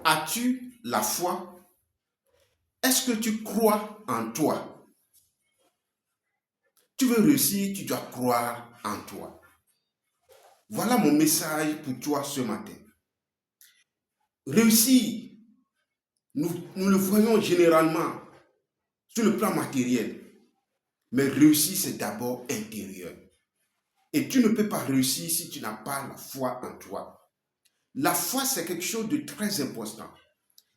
As-tu la foi? Est-ce que tu crois en toi? Tu veux réussir, tu dois croire en toi. Voilà mon message pour toi ce matin. Réussir, nous le voyons généralement sur le plan matériel. Mais réussir, c'est d'abord intérieur. Et tu ne peux pas réussir si tu n'as pas la foi en toi. La foi, c'est quelque chose de très important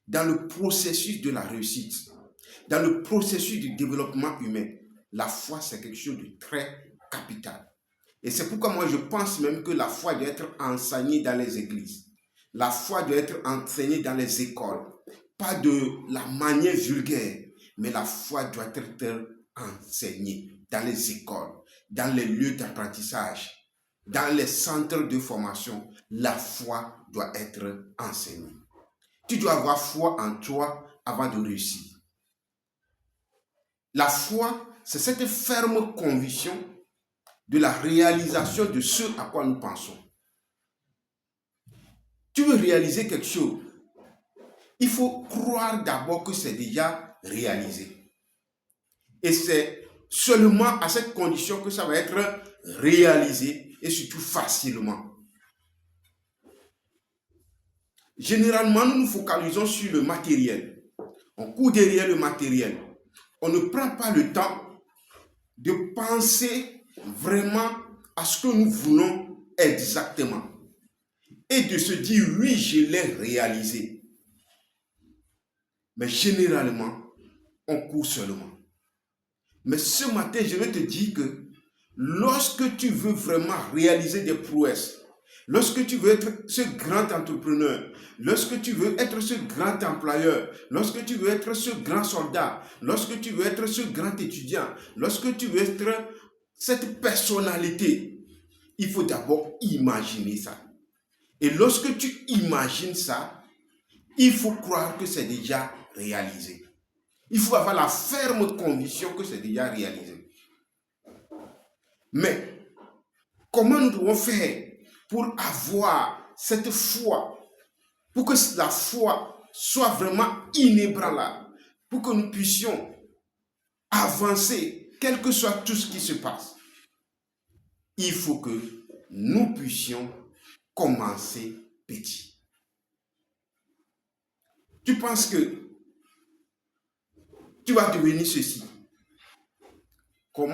dans le processus de la réussite, dans le processus du développement humain. La foi, c'est quelque chose de très capital. Et c'est pourquoi moi, je pense même que la foi doit être enseignée dans les églises. La foi doit être enseignée dans les écoles. Pas de la manière vulgaire, mais la foi doit être enseignée dans les écoles, dans les lieux d'apprentissage, dans les centres de formation. La foi doit être enseignée. Tu dois avoir foi en toi avant de réussir. La foi, c'est cette ferme conviction de la réalisation de ce à quoi nous pensons. Tu veux réaliser quelque chose, il faut croire d'abord que c'est déjà réalisé. Et c'est seulement à cette condition que ça va être réalisé et surtout facilement. Généralement, nous nous focalisons sur le matériel. On court derrière le matériel. On ne prend pas le temps de penser vraiment à ce que nous voulons exactement. Et de se dire, oui, je l'ai réalisé. Mais généralement, on court seulement. Mais ce matin, je vais te dire que lorsque tu veux vraiment réaliser des prouesses, lorsque tu veux être ce grand entrepreneur, lorsque tu veux être ce grand employeur, lorsque tu veux être ce grand soldat, lorsque tu veux être ce grand étudiant, lorsque tu veux être cette personnalité, il faut d'abord imaginer ça. Et lorsque tu imagines ça, il faut croire que c'est déjà réalisé. Il faut avoir la ferme conviction que c'est déjà réalisé. Mais comment nous devons faire pour avoir cette foi, pour que la foi soit vraiment inébranlable, pour que nous puissions avancer, quel que soit tout ce qui se passe? Il faut que nous puissions commencer petit. Tu penses que tu vas devenir ceci,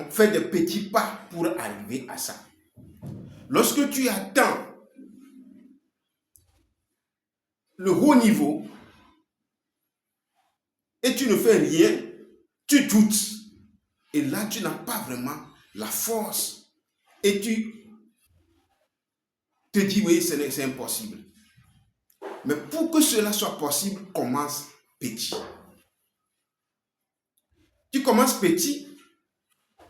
faire des petits pas pour arriver à ça. Lorsque tu atteins le haut niveau et tu ne fais rien, tu doutes. Et là, tu n'as pas vraiment la force. Et tu te dis, oui, c'est impossible. Mais pour que cela soit possible, commence petit. Tu commences petit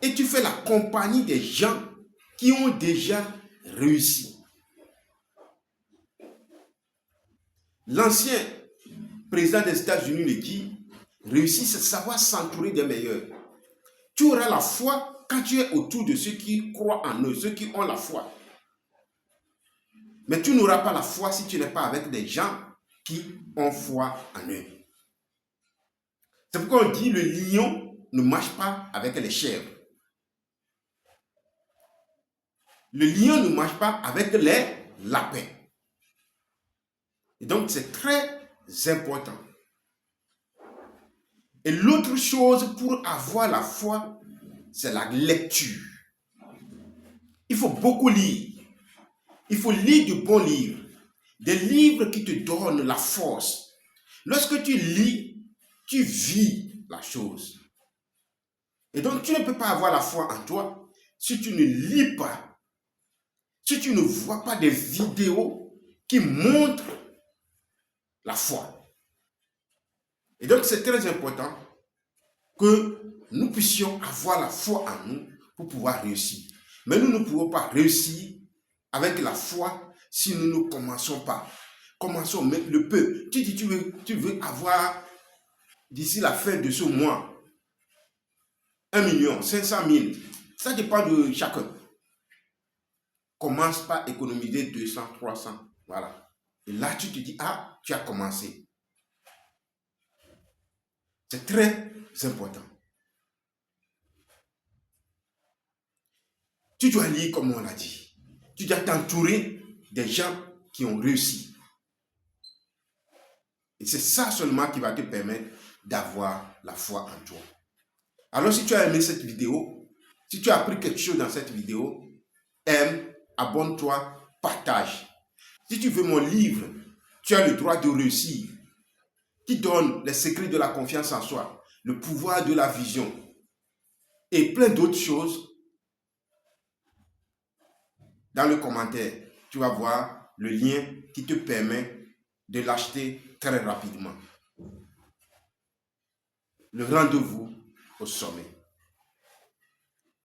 et tu fais la compagnie des gens qui ont déjà réussi. L'ancien président des États-Unis le dit, réussir, c'est savoir s'entourer des meilleurs. Tu auras la foi quand tu es autour de ceux qui croient en eux, ceux qui ont la foi. Mais tu n'auras pas la foi si tu n'es pas avec des gens qui ont foi en eux. C'est pourquoi on dit le lion ne marche pas avec les chèvres. Le lion ne marche pas avec les lapins. Et donc c'est très important. Et l'autre chose pour avoir la foi, c'est la lecture. Il faut beaucoup lire. Il faut lire de bons livres. Des livres qui te donnent la force. Lorsque tu lis, tu vis la chose. Et donc tu ne peux pas avoir la foi en toi si tu ne lis pas, si tu ne vois pas des vidéos qui montrent la foi. Et donc c'est très important que nous puissions avoir la foi en nous pour pouvoir réussir. Mais nous ne pouvons pas réussir avec la foi si nous ne commençons pas. Commençons le peu. Tu dis tu veux avoir d'ici la fin de ce mois 1 500 000. Ça dépend de chacun. Commence par économiser 200, 300. Voilà. Et là, tu te dis, ah, tu as commencé. C'est très important. Tu dois lire comme on l'a dit. Tu dois t'entourer des gens qui ont réussi. Et c'est ça seulement qui va te permettre d'avoir la foi en toi. Alors si tu as aimé cette vidéo, si tu as appris quelque chose dans cette vidéo, aime, abonne-toi, partage. Si tu veux mon livre, tu as le droit de réussir, qui donne les secrets de la confiance en soi, le pouvoir de la vision et plein d'autres choses, dans le commentaire, tu vas voir le lien qui te permet de l'acheter très rapidement. Le rendez-vous au sommet.